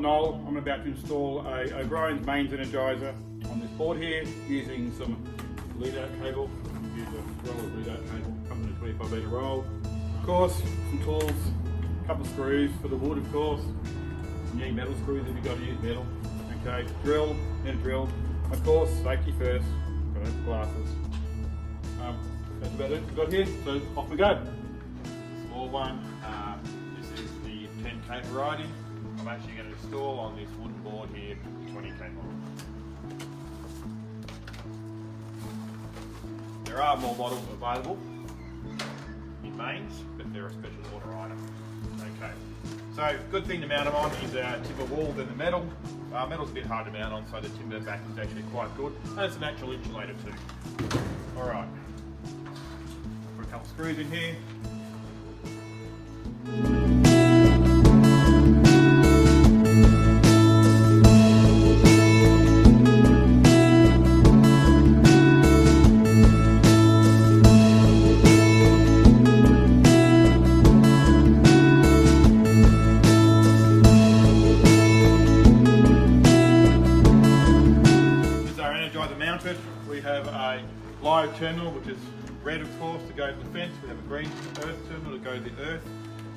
Noel. I'm about to install a O'Briens Mains Energiser on this board here using some lead-out cable. Use a roll of lead-out cable, comes in a 25 metre roll. Of course, some tools, a couple of screws for the wood, of course. You need metal screws if you've got to use metal. Okay, drill, then drill. Of course, safety first. Got to have glasses. That's about it we've got here, so off we go. Small one. This is the 10k variety. I'm actually going to install on this wooden board here the 20k model. There are more models available in mains, but they're a special order item. Okay, so good thing to mount them on is timber wall than the metal. Metal's a bit hard to mount on, so the timber back is actually quite good, and it's a natural insulator too. All right, put a couple of screws in here. Mounted. We have a live terminal, which is red of course to go to the fence. We have a green earth terminal to go to the earth.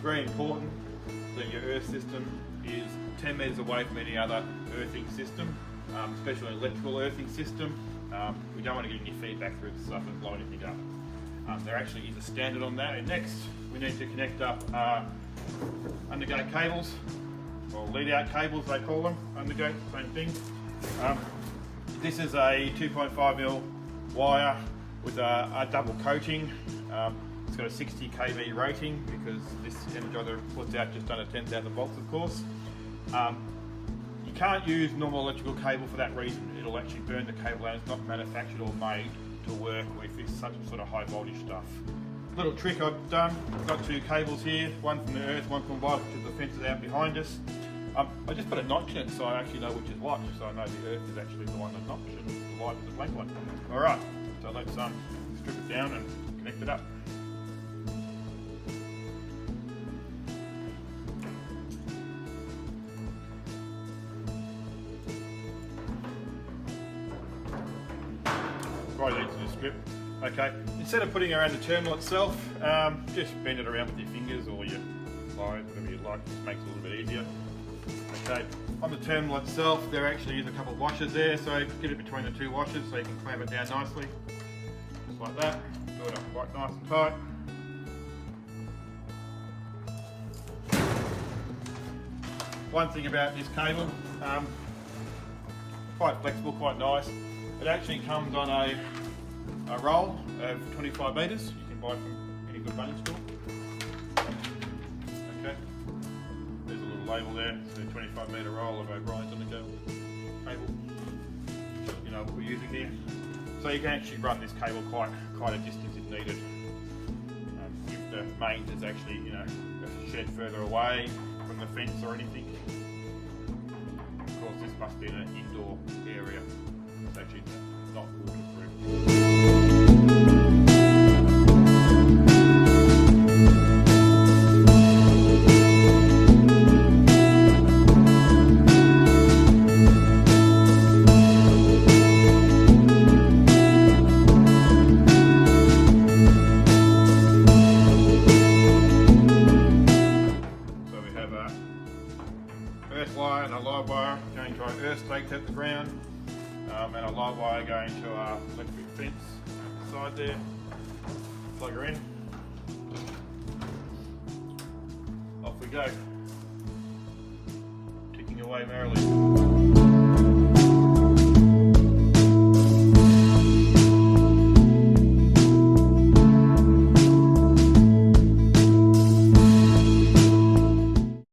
Very important that your earth system is 10 metres away from any other earthing system, especially an electrical earthing system. We don't want to get any feedback through the stuff and blow anything up. There actually is a standard on that. And next we need to connect up undergate cables, or lead out cables they call them, undergate, same thing. This is a 2.5mm wire with a double coating. It's got a 60 kV rating because this Energiser puts out just under 10,000 volts, of course. You can't use normal electrical cable for that reason. It'll actually burn the cable out. It's not manufactured or made to work with this such sort of high voltage stuff. Little trick I've done, I've got two cables here, one from the earth, one from wire, which is the fence out behind us. I just put a notch in it so I actually know which is what, so I know the earth is actually the one that's notched and the white is the blank one. Alright, so let's strip it down and connect it up. Right into the strip. Okay, instead of putting it around the terminal itself, just bend it around with your fingers or your pliers, whatever you like, just makes it a little bit easier. Okay, on the terminal itself, there actually is a couple of washers there, so get it between the two washers so you can clamp it down nicely. Just like that, do it up quite nice and tight. One thing about this cable, quite flexible, quite nice. It actually comes on a roll of 25 metres. You can buy from any good bunny store. Okay. There's a little label there, so 25 metre roll of O'Briens on the cable. You know what we're using here. So you can actually run this cable quite a distance if needed. If the mains is actually, you know, a shed further away from the fence or anything. Of course, this must be in an indoor area. It's actually not waterproof. Earth wire and a live wire going to our earth stakes at the ground, and a live wire going to our electric fence side there. Plug her in. Off we go. Ticking away merrily.